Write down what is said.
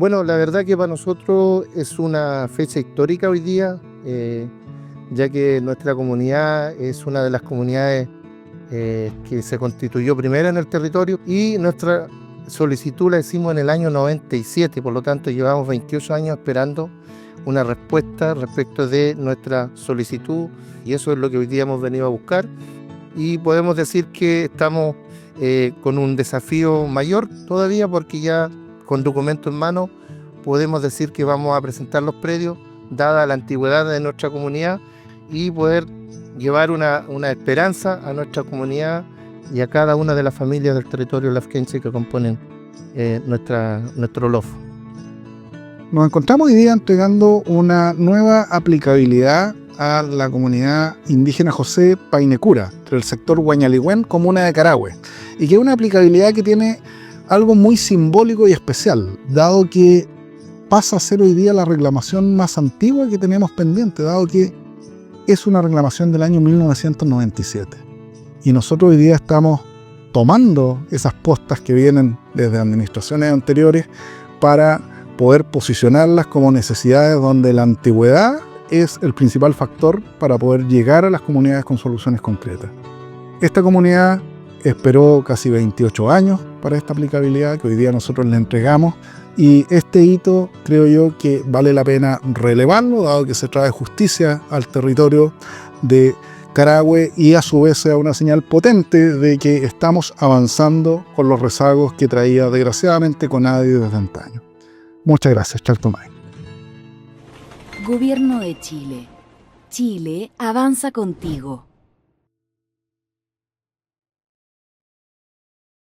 Bueno, la verdad que para nosotros es una fecha histórica hoy día, ya que nuestra comunidad es una de las comunidades que se constituyó primera en el territorio y nuestra solicitud la hicimos en el año 97, por lo tanto llevamos 28 años esperando una respuesta respecto de nuestra solicitud y eso es lo que hoy día hemos venido a buscar y podemos decir que estamos con un desafío mayor todavía porque ya con documentos en mano podemos decir que vamos a presentar los predios dada la antigüedad de nuestra comunidad y poder llevar una esperanza a nuestra comunidad y a cada una de las familias del territorio lafkense que componen nuestro LOF. Nos encontramos hoy día entregando una nueva aplicabilidad a la comunidad indígena José Painecura, del sector Huañaligüen, comuna de Carahue, y que es una aplicabilidad que tiene algo muy simbólico y especial, dado que pasa a ser hoy día la reclamación más antigua que tenemos pendiente, dado que es una reclamación del año 1997. Y nosotros hoy día estamos tomando esas postas que vienen desde administraciones anteriores para poder posicionarlas como necesidades donde la antigüedad es el principal factor para poder llegar a las comunidades con soluciones concretas. Esta comunidad esperó casi 28 años para esta aplicabilidad que hoy día nosotros le entregamos y este hito creo yo que vale la pena relevarlo dado que se trae justicia al territorio de Carahue y a su vez sea una señal potente de que estamos avanzando con los rezagos que traía desgraciadamente CONADI desde antaño. Muchas gracias, Chartomay. Gobierno de Chile. Chile avanza contigo.